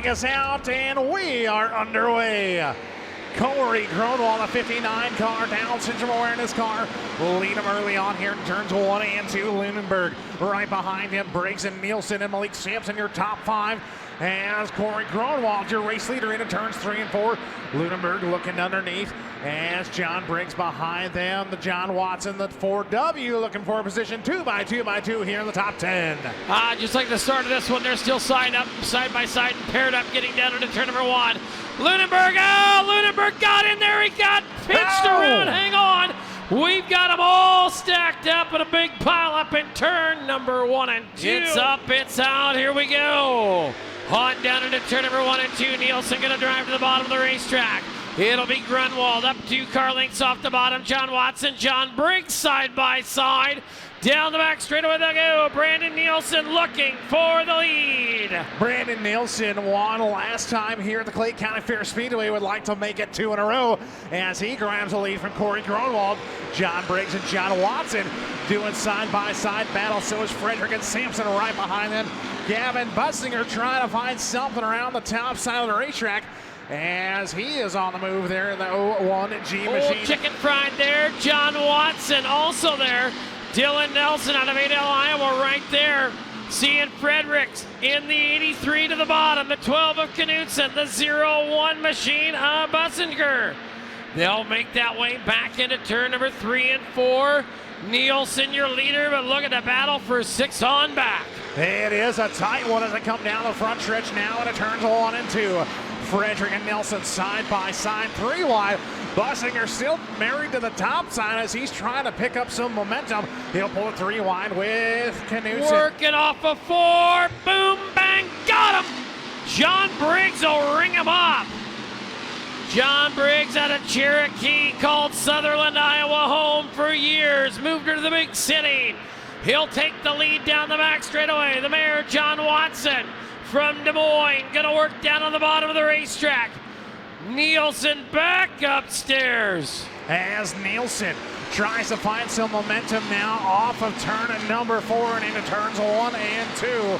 flag is out, and we are underway. Corey Gronwald, a 59 car, down syndrome awareness car. Lead him early on here in turns 1 and 2. Lunenburg right behind him. Briggs and Nielsen and Malik Sampson, your top 5. As Corey Gronwald, your race leader, into turns 3 and 4. Lunenburg looking underneath as John Briggs behind them. The John Watson, the 4W, looking for a position 2x2 here in the top 10. Just like the start of this one, they're still side by side and paired up, getting down into turn number 1. Lunenburg, Lunenburg got in there. He got pitched around. Hang on. We've got them all stacked up in a big pile up in turn number 1 and 2. It's up, it's out. Here we go. On down into turn number 1 and 2. Nielsen going to drive to the bottom of the racetrack. It'll be Grunwald up 2 car lengths off the bottom. John Watson, John Briggs side by side. Down the back straightaway they go. Brandon Nielsen looking for the lead. Brandon Nielsen won last time here at the Clay County Fair Speedway. Would like to make it 2 in a row as he grabs a lead from Corey Gronwald. John Briggs and John Watson doing side-by-side battle. So is Frederick and Sampson right behind them. Gavin Bussinger trying to find something around the top side of the racetrack as he is on the move there in the 01G machine. Old chicken fried there. John Watson also there. Dylan Nelson out of Adel, Iowa right there. Seeing Fredericks in the 83 to the bottom. The 12 of Knutson. The 01 machine of Bussinger. They'll make that way back into turn number 3 and 4. Nielsen, your leader, but look at the battle for 6 on back. It is a tight one as they come down the front stretch now into turns 1 and 2. Frederick and Nelson side by side, 3 wide. Bussinger still married to the top side as he's trying to pick up some momentum. He'll pull it 3 wide with Knutson. Working off of 4. Boom, bang, got him. John Briggs will ring him up. John Briggs out of Cherokee, called Sutherland, Iowa home for years. Moved her to the big city. He'll take the lead down the back straightaway. The mayor, John Watson, from Des Moines, gonna work down on the bottom of the racetrack. Nielsen back upstairs. As Nielsen tries to find some momentum now off of turn number 4 and into turns 1 and 2.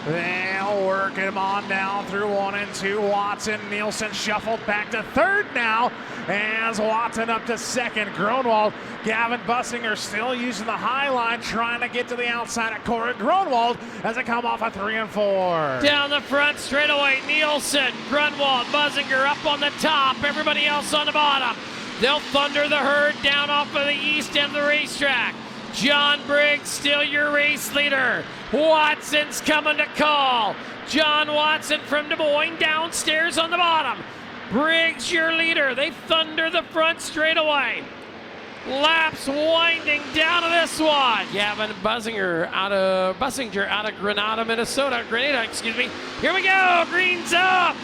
They'll work him on down through 1 and 2. Watson, Nielsen shuffled back to 3rd now as Watson up to 2nd. Gronwald, Gavin Bussinger still using the high line, trying to get to the outside of Corey Gronwald as they come off of 3 and 4. Down the front straightaway, Nielsen, Grunwald, Bussinger up on the top, everybody else on the bottom. They'll thunder the herd down off of the east end of the racetrack. John Briggs still your race leader. Watson's coming to call. John Watson from Des Moines downstairs on the bottom. Briggs your leader. They thunder the front straightaway. Laps winding down to this one. Gavin Bussinger out of Grenada, Minnesota. Here we go. Green's up.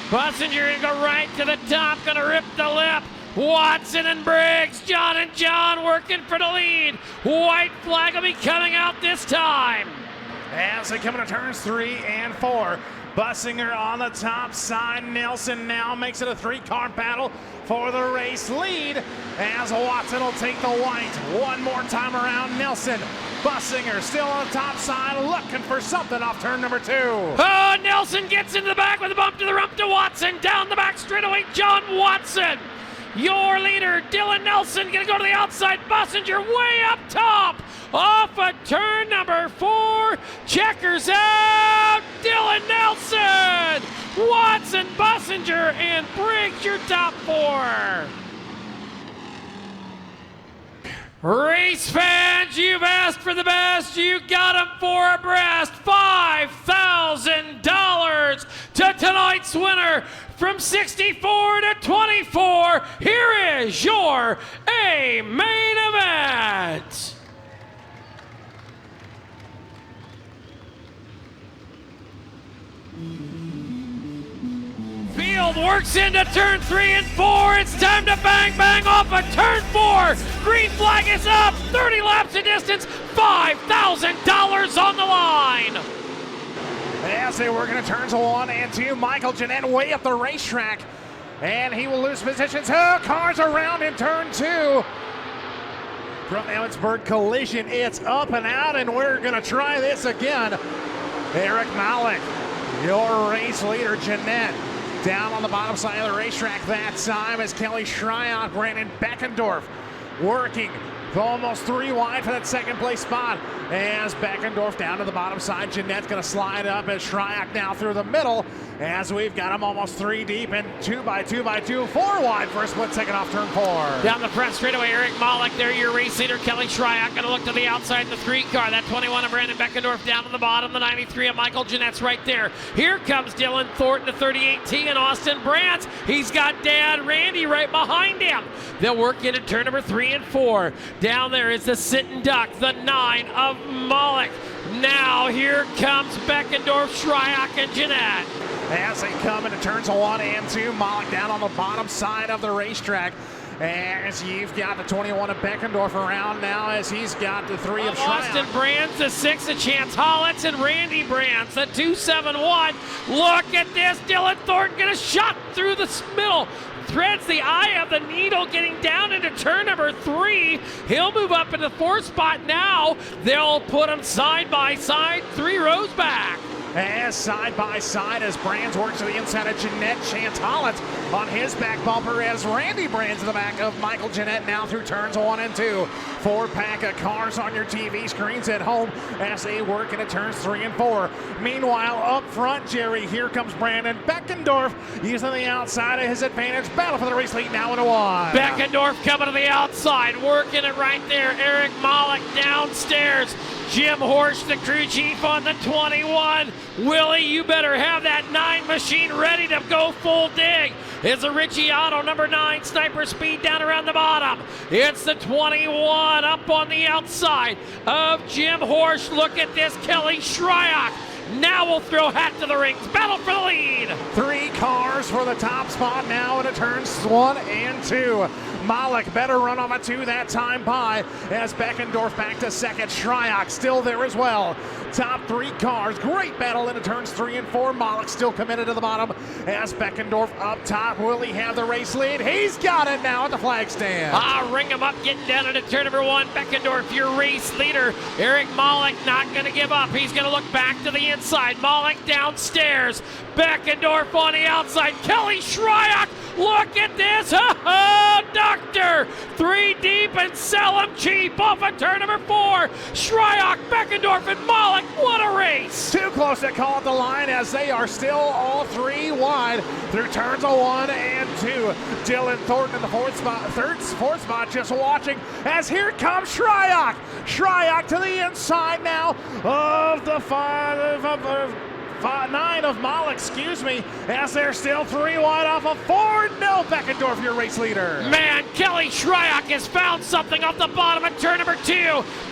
Bussinger gonna go right to the top. Gonna rip the lip. Watson and Briggs, John and John working for the lead. White flag will be coming out this time. As they come into turns 3 and 4, Bussinger on the top side. Nelson now makes it a 3-car battle for the race lead as Watson will take the white. One more time around Nelson. Bussinger still on the top side looking for something off turn number 2. Oh, Nelson gets into the back with a bump to the rump to Watson. Down the back straightaway, John Watson. Your leader, Dylan Nelson, gonna go to the outside. Bussinger way up top. Off of turn number 4. Checkers out. Dylan Nelson. Watson, Bussinger, and Briggs, your top 4. Race fans, you've asked for the best. You got them 4 abreast. $5,000 to tonight's winner. From 64 to 24, here is your main event. Field works into turn 3 and 4. It's time to bang bang off of turn 4. Green flag is up. 30 laps of distance. $5,000 on the line. As they work into turns 1 and 2, Michael Jeanette way up the racetrack, and he will lose positions. Oh, cars around in turn 2. From Emmetsburg Collision, it's up and out, and we're going to try this again. Eric Malik Your race leader, Jeanette, down on the bottom side of the racetrack that time as Kelly Shryock, Brandon Beckendorf working almost 3 wide for that second place spot. As Beckendorf down to the bottom side, Jeanette's going to slide up as Shryock now through the middle as we've got him almost 3 deep and 2 by 2 by 2, 4 wide for a split second off turn 4. Down the front straightaway, Eric Malik there, your race leader. Kelly Shryock going to look to the outside, the 3 car. That 21 of Brandon Beckendorf down to the bottom, the 93 of Michael Jeanette's right there. Here comes Dylan Thornton, the 38T, and Austin Brandt. He's got Dad Randy right behind him. They'll work into turn number 3 and 4. Down there is the sitting duck, the 9 of Malik. Now here comes Beckendorf, Shryock, and Jeanette. As they come into turns 1 and 2, Malik down on the bottom side of the racetrack. As you've got the 21 of Beckendorf around now as he's got the 3 of Shryock. Austin Brandt, the 6 of Chance Hollitz, and Randy Brandt, the 271. Look at this, Dylan Thornton gonna shot through the middle. Threads the eye of the needle, getting down into turn number 3. He'll move up into the 4th spot now. They'll put him side by side, 3 rows back. As side by side as Brands works to the inside of Jeanette, Chance Hollitz on his back bumper as Randy Brands in the back of Michael Jeanette now through turns 1 and 2. 4-pack of cars on your TV screens at home as they work into turns 3 and 4. Meanwhile, up front, Jerry, here comes Brandon Beckendorf using the outside of his advantage. Battle for the race lead now into 1. Beckendorf coming to the outside, working it right there. Eric Malik downstairs. Jim Horsch, the crew chief, on the 21. Willie, you better have that 9 machine ready to go full dig. It's a Richie Otto, number 9, Sniper Speed down around the bottom. It's the 21 up on the outside of Jim Horsch. Look at this, Kelly Shryock. Now we'll throw hat to the rings. Battle for the lead. 3 cars for the top spot now into turns 1 and 2. Malik better run off a 2 that time by as Beckendorf back to second. Shryock still there as well. Top 3 cars. Great battle into turns 3 and 4. Malik still committed to the bottom as Beckendorf up top. Will he have the race lead? He's got it now at the flag stand. Ring him up, getting down into turn number 1. Beckendorf, your race leader. Eric Malik not going to give up. He's going to look back to the inside. Malik downstairs. Beckendorf on the outside. Kelly Shryock, look at this. Doctor. 3 deep and sell him cheap off of turn number 4. Shryock, Beckendorf, and Malik. What a race. Too close to call it the line as they are still all 3 wide through turns 1 and 2. Dylan Thornton in the 4th spot just watching as here comes Shryock. Shryock to the inside now of the 9 of Malik, as they're still 3 wide off of 4. No, Beckendorf, your race leader. Man, Kelly Shryock has found something off the bottom of turn number 2.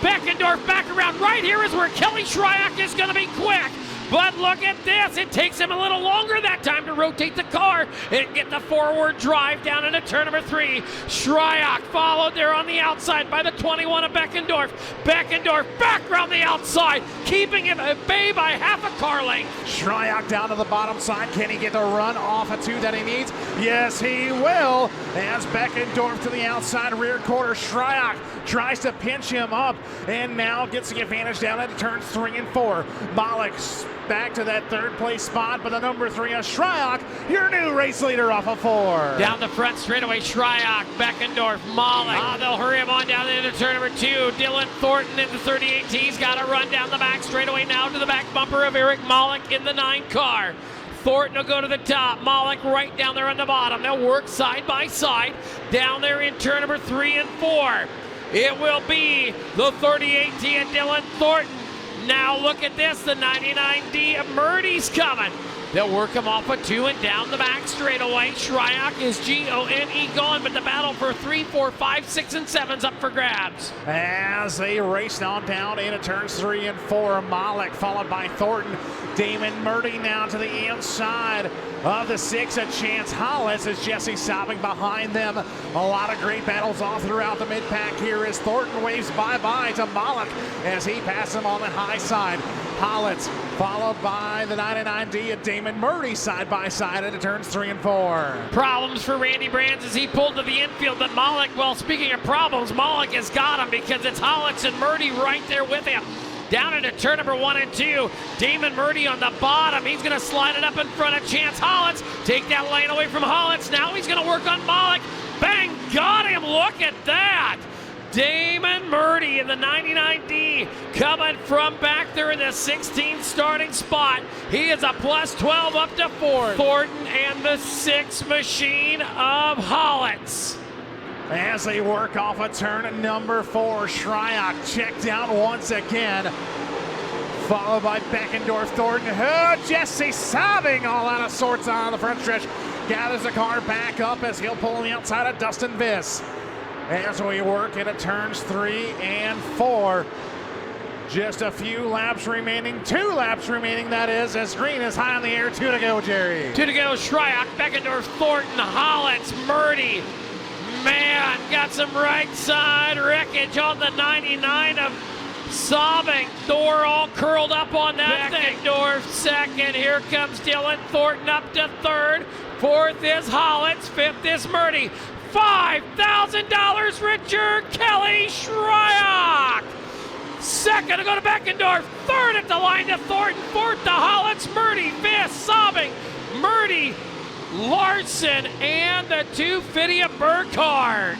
Beckendorf back around. Right here is where Kelly Shryock is going to be quick. But look at this. It takes him a little longer that time to rotate the car and get the forward drive down into turn number 3. Shryock followed there on the outside by the 21 of Beckendorf. Beckendorf back around the outside, keeping him at bay by half a car length. Shryock down to the bottom side. Can he get the run off a 2 that he needs? Yes, he will. As Beckendorf to the outside rear quarter. Shryock tries to pinch him up and now gets the advantage down into turns 3 and 4. Malik back to that 3rd place spot, but the number 3 of Shryock, your new race leader off of 4. Down the front straightaway, Shryock, Beckendorf, Malik. They'll hurry him on down into turn number 2. Dylan Thornton in the 38. He's got to run down the back straightaway now to the back bumper of Eric Malik in the 9 car. Thornton will go to the top. Malik right down there on the bottom. They'll work side by side down there in turn number 3 and 4. It will be the 38T and Dylan Thornton. Now look at this, the 99D of Murdy's coming. They'll work him off a 2 and down the back straightaway. Shryock is G-O-N-E gone, but the battle for 3, 4, 5, 6, and 7's up for grabs. As they race on down into turns 3 and 4, Malik followed by Thornton. Damon Murdy now to the inside of the 6 at Chance Hollitz as Jesse sobbing behind them. A lot of great battles all throughout the mid-pack here as Thornton waves bye-bye to Malik as he passes him on the high side. Hollitz followed by the 99D at Damon Murdy side by side into turns 3 and 4. Problems for Randy Brands as he pulled to the infield, but Malik, well, speaking of problems, Malik has got him because it's Hollitz and Murdy right there with him. down into turn number 1 and 2. Damon Murdy on the bottom. He's going to slide it up in front of Chance Hollins. Take that lane away from Hollins. Now he's going to work on Malik. Bang, got him. Look at that. Damon Murdy in the 99D coming from back there in the 16th starting spot. He is a plus 12 up to 4. Thornton and the 6 machine of Hollins. As they work off a turn number 4, Shryock checked out once again. Followed by Beckendorf, Thornton. Oh, Jesse Sabbing all out of sorts on the front stretch. Gathers the car back up as he'll pull on the outside of Dustin Viss. As we work into turns 3 and 4. Just a few laps remaining, 2 laps remaining, that is, as green is high in the air. 2 to go, Jerry. 2 to go, Shryock, Beckendorf, Thornton, Hollins, Murdy. Man, got some right side wreckage on the 99 of Sabbing. Thor all curled up on that thing. Beckendorf second. Here comes Dylan Thornton up to 3rd. 4th is Hollins. 5th is Murdy. $5,000 Richard Kelly Shryock. Second to go to Beckendorf. 3rd at the line to Thornton. 4th to Hollins. Murdy, Viss, Sabbing, Murdy, Larson, and the 2 Fidia Burkhardt.